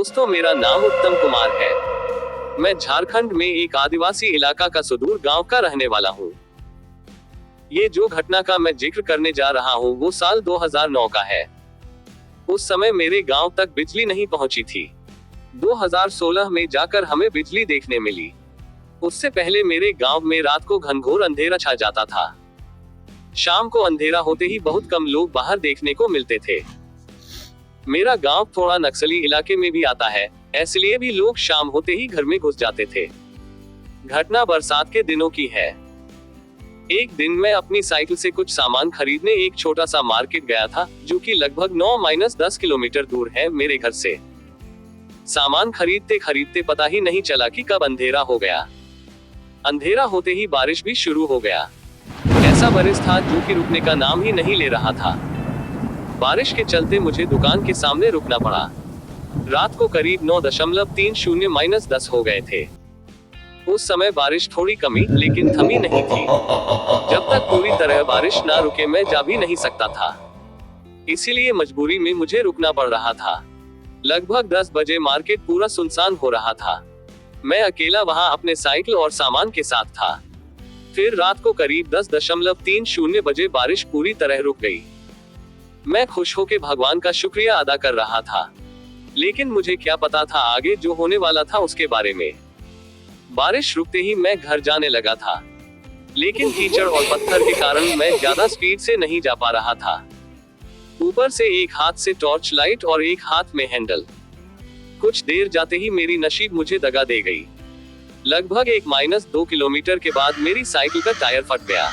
दोस्तों, मेरा नाम उत्तम कुमार है। मैं झारखंड में एक आदिवासी इलाका का सुदूर गांव का रहने वाला हूँ। ये जो घटना का मैं जिक्र करने जा रहा हूँ वो साल 2009 का है। उस समय मेरे गांव तक बिजली नहीं पहुंची थी। 2016 में जाकर हमें बिजली देखने मिली। उससे पहले मेरे गांव में रात को घनघोर अंधेरा छा जाता था। शाम को अंधेरा होते ही बहुत कम लोग बाहर देखने को मिलते थे। मेरा गांव थोड़ा नक्सली इलाके में भी आता है, इसलिए भी लोग शाम होते ही घर में घुस जाते थे। घटना बरसात के दिनों की है। एक दिन मैं अपनी साइकिल से कुछ सामान खरीदने एक छोटा सा मार्केट गया था, जो कि लगभग 9-10 किलोमीटर दूर है मेरे घर से। सामान खरीदते खरीदते पता ही नहीं चला कि कब अंधेरा हो गया। अंधेरा होते ही बारिश भी शुरू हो गया। ऐसा बारिश था जो कि रुकने का नाम ही नहीं ले रहा था। बारिश के चलते मुझे दुकान के सामने रुकना पड़ा। रात को करीब 9.30-10 हो गए थे। उस समय बारिश थोड़ी कमी लेकिन थमी नहीं थी। जब तक पूरी तरह बारिश ना रुके मैं जा भी नहीं सकता था, इसीलिए मजबूरी में मुझे रुकना पड़ रहा था। लगभग 10 बजे मार्केट पूरा सुनसान हो रहा था। मैं अकेला वहां अपने साइकिल और सामान के साथ था। फिर रात को करीब 10.30 बजे बारिश पूरी तरह रुक गई। मैं खुश होकर भगवान का शुक्रिया अदा कर रहा था, लेकिन मुझे क्या पता था आगे जो होने वाला था उसके बारे में। बारिश रुकते ही मैं घर जाने लगा था, लेकिन कीचड़ और पत्थर के कारण मैं ज्यादा स्पीड से नहीं जा पा रहा था। ऊपर से एक हाथ से टॉर्च लाइट और एक हाथ में हैंडल। कुछ देर जाते ही मेरी नसीब मुझे दगा दे गई। लगभग 1-2 किलोमीटर के बाद मेरी साइकिल का टायर फट गया।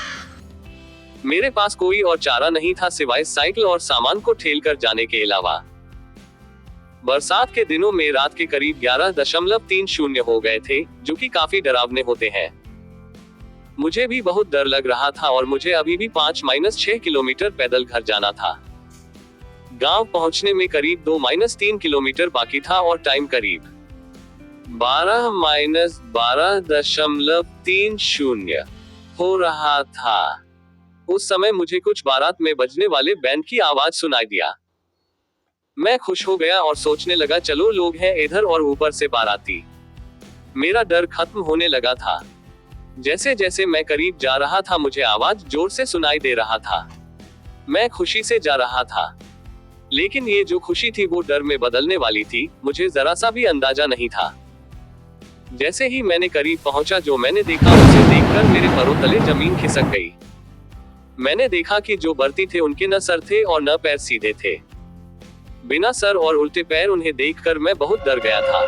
मेरे पास कोई और चारा नहीं था सिवाय साइकिल और सामान को ठेलकर जाने के अलावा। बरसात के दिनों में रात के करीब 11.30 हो गए थे, जो कि काफी डरावने होते हैं। मुझे भी बहुत डर लग रहा था और मुझे अभी भी 5-6 किलोमीटर पैदल घर जाना था। गांव पहुंचने में करीब 2-3 किलोमीटर बाकी था और टाइम करीब 12-12.30 हो रहा था। उस समय मुझे कुछ बारात में बजने वाले बैंड की आवाज सुनाई दिया। मैं खुश हो गया और सोचने लगा चलो लोग हैं इधर और ऊपर से बाराती। मेरा डर खत्म होने लगा था। जैसे जैसे मैं करीब जा रहा था मुझे आवाज जोर से सुनाई दे रहा था। मैं खुशी से जा रहा था, लेकिन ये जो खुशी थी वो डर में बदलने वाली थी, मुझे जरा सा भी अंदाजा नहीं था। जैसे ही मैंने करीब पहुंचा जो मैंने देखा उसे देखकर मेरे पैरों तले जमीन खिसक गई। मैंने देखा कि जो बर्ती थे उनके न सर थे और न पैर सीधे थे। बिना सर और उल्टे पैर उन्हें देखकर मैं बहुत डर गया था।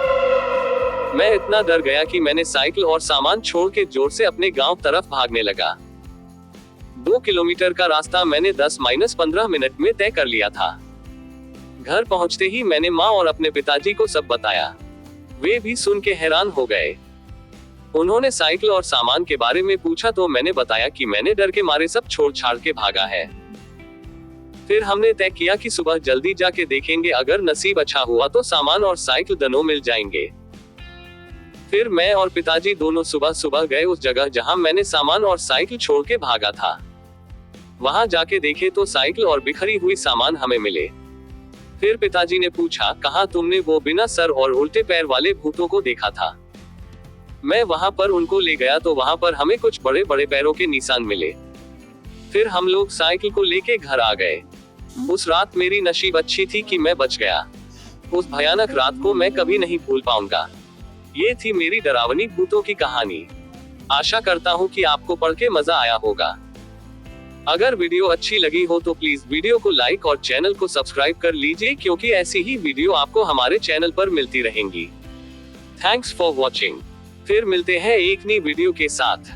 मैं इतना डर गया कि मैंने साइकिल और सामान छोड़ के जोर से अपने गांव तरफ भागने लगा। 2 किलोमीटर का रास्ता मैंने 10-15 मिनट में तय कर लिया था। घर पहुंचते ही मैंने माँ और अपने पिताजी को सब बताया। वे भी सुन के हैरान हो गए। उन्होंने साइकिल और सामान के बारे में पूछा तो मैंने बताया कि मैंने डर के मारे सब छोड़ छाड़ के भागा है। फिर हमने तय किया कि सुबह जल्दी जाके देखेंगे, अगर नसीब अच्छा हुआ तो सामान और साइकिल दोनों मिल जाएंगे। फिर मैं और पिताजी दोनों सुबह सुबह गए उस जगह जहां मैंने सामान और साइकिल छोड़ के भागा था। वहां जाके देखे तो साइकिल और बिखरी हुई सामान हमें मिले। फिर पिताजी ने पूछा, कहाँ तुमने वो बिना सर और उल्टे पैर वाले भूतों को देखा था? मैं वहां पर उनको ले गया तो वहां पर हमें कुछ बड़े बड़े पैरों के निशान मिले। फिर हम लोग साइकिल को लेके घर आ गए। उस रात मेरी नसीब अच्छी थी कि मैं बच गया। उस भयानक रात को मैं कभी नहीं भूल पाऊंगा। ये थी मेरी डरावनी भूतों की कहानी। आशा करता हूँ कि आपको पढ़ के मजा आया होगा। अगर वीडियो अच्छी लगी हो तो प्लीज वीडियो को लाइक और चैनल को सब्सक्राइब कर लीजिए, क्योंकि ऐसी ही वीडियो आपको हमारे चैनल पर मिलती रहेंगी। Thanks for watching. फिर मिलते हैं एक नई वीडियो के साथ।